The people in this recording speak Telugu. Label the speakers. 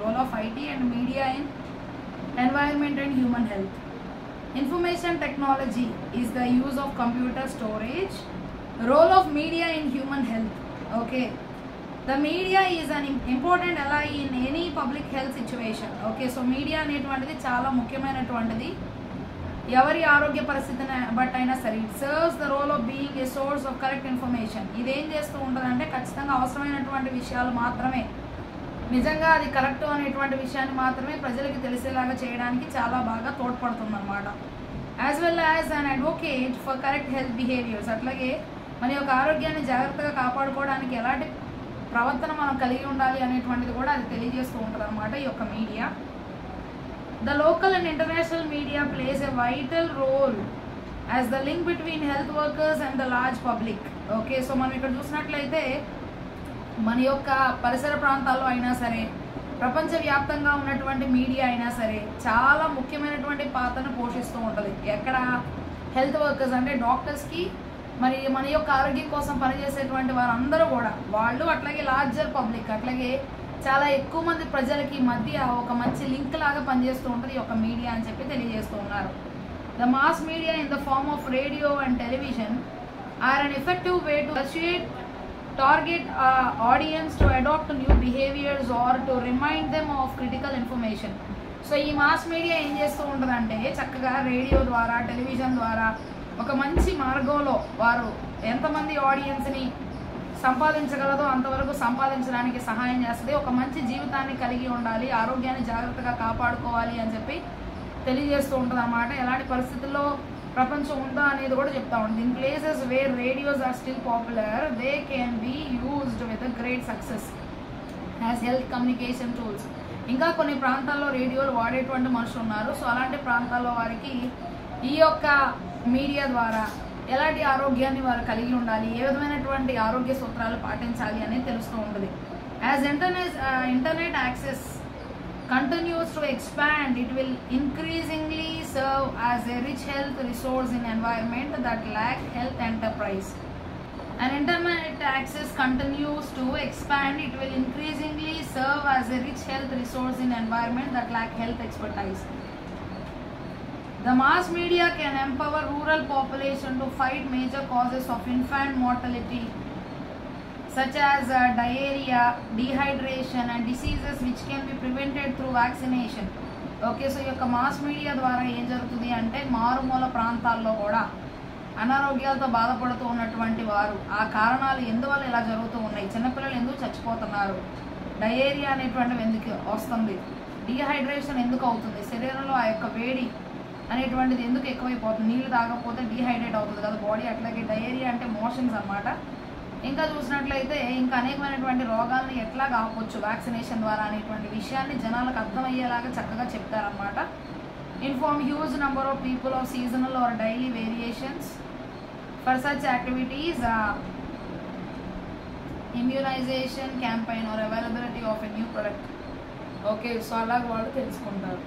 Speaker 1: Role of IT and media in environment and human health. Information technology is the use of computer storage. Role of media in human health. Okay, the media is an important ally in any public health situation. Okay, so media అనేటువంటిది చాలా ముఖ్యమైనటువంటిది ఎవరి ఆరోగ్య పరిస్థితిని బట్టి అయినా సరే. It serves the role of being a source of correct information. ఇదేం చేస్తూ ఉంటుందంటే ఖచ్చితంగా అవసరమైనటువంటి విషయాలు మాత్రమే, నిజంగా అది కరెక్ట్ అనేటువంటి విషయాన్ని మాత్రమే ప్రజలకి తెలిసేలాగా చేయడానికి చాలా బాగా తోడ్పడుతుంది అన్నమాట. As well as an advocate for correct health behaviours. అట్లాగే మన యొక్క ఆరోగ్యాన్ని జాగ్రత్తగా కాపాడుకోవడానికి ఎలాంటి ప్రవర్తన మనం కలిగి ఉండాలి అనేటువంటిది కూడా అది తెలియజేస్తూ ఉంటుంది అన్నమాట ఈ యొక్క media. The local and international media plays a vital role as the link between health workers and the large public. Okay, so మనం ఇక్కడ చూసినట్లయితే మన యొక్క పరిసర ప్రాంతాల్లో అయినా సరే, ప్రపంచవ్యాప్తంగా ఉన్నటువంటి మీడియా అయినా సరే చాలా ముఖ్యమైనటువంటి పాత్రను పోషిస్తూ ఉంటుంది. ఎక్కడ హెల్త్ వర్కర్స్ అంటే డాక్టర్స్కి, మరి మన యొక్క ఆరోగ్యం కోసం పనిచేసేటువంటి వారందరూ కూడా వాళ్ళు, అట్లాగే లార్జర్ పబ్లిక్, అట్లాగే చాలా ఎక్కువ మంది ప్రజలకి మధ్య ఒక మంచి లింక్ లాగా పనిచేస్తూ ఉంటుంది ఈ యొక్క మీడియా అని చెప్పి తెలియజేస్తూ ఉన్నారు. The mass media in the form of radio and television are an effective way to persuade target audience to adapt new behaviours or to remind them of critical information. So ఈ మాస్ మీడియా ఏం చేస్తూ ఉంటుందంటే చక్కగా రేడియో ద్వారా, టెలివిజన్ ద్వారా ఒక మంచి మార్గంలో వారు ఎంతమంది ఆడియన్స్ని సంపాదించగలదో అంతవరకు సంపాదించడానికి సహాయం చేస్తుంది. ఒక మంచి జీవితాన్ని కలిగి ఉండాలి, ఆరోగ్యాన్ని జాగ్రత్తగా కాపాడుకోవాలి అని చెప్పి తెలియజేస్తూ ఉంటుంది అన్నమాట. ఎలాంటి పరిస్థితుల్లో ప్రపంచం ఉందా అనేది కూడా చెప్తా ఉంటుంది. In places where radios are still popular they can be used with great success as health communication tools. ఇంకా కొన్ని ప్రాంతాల్లో రేడియోలు వాడేటువంటి మనుషులు ఉన్నారు. సో అలాంటి ప్రాంతాల్లో వారికి ఈ యొక్క మీడియా ద్వారా ఎలాంటి ఆరోగ్యాన్ని వారు కలిగి ఉండాలి, ఏ విధమైనటువంటి ఆరోగ్య సూత్రాలు పాటించాలి అనేది తెలుస్తూ ఉంటుంది. As internet access continues to expand, it will increasingly serve as a rich health resource in environment that lack health enterprise. And internet access continues to expand, it will increasingly serve as a rich health resource in environment that lack health expertise. The mass media can empower rural population to fight major causes of infant mortality such as diarrhea, dehydration and diseases which can be prevented through vaccination. Okay, so ఈ యొక్క మాస్ మీడియా ద్వారా ఏం జరుగుతుంది అంటే మారుమూల ప్రాంతాల్లో కూడా అనారోగ్యాలతో బాధపడుతూ ఉన్నటువంటి వారు, ఆ కారణాలు ఎందువల్ల ఇలా జరుగుతూ ఉన్నాయి, చిన్నపిల్లలు ఎందుకు చచ్చిపోతున్నారు, డయేరియా అనేటువంటివి ఎందుకు వస్తుంది, డీహైడ్రేషన్ ఎందుకు అవుతుంది, శరీరంలో ఆ యొక్క వేడి అనేటువంటిది ఎందుకు ఎక్కువైపోతుంది, నీళ్ళు తాగకపోతే డీహైడ్రేట్ అవుతుంది కదా బాడీ. అట్లాగే డయేరియా అంటే మోషన్స్ అన్నమాట. ఇంకా చూసినట్లయితే ఇంకా అనేకమైనటువంటి రోగాలను ఎట్లా ఆపొచ్చు వ్యాక్సినేషన్ ద్వారా అనేటువంటి విషయాన్ని జనాలకు అర్థమయ్యేలాగా చక్కగా చెప్తారనమాట. Inform huge number of people of seasonal or daily variations for such activities, immunisation campaign or availability of a new product. Okay, so అలాగ వాళ్ళు తెలుసుకుంటారు.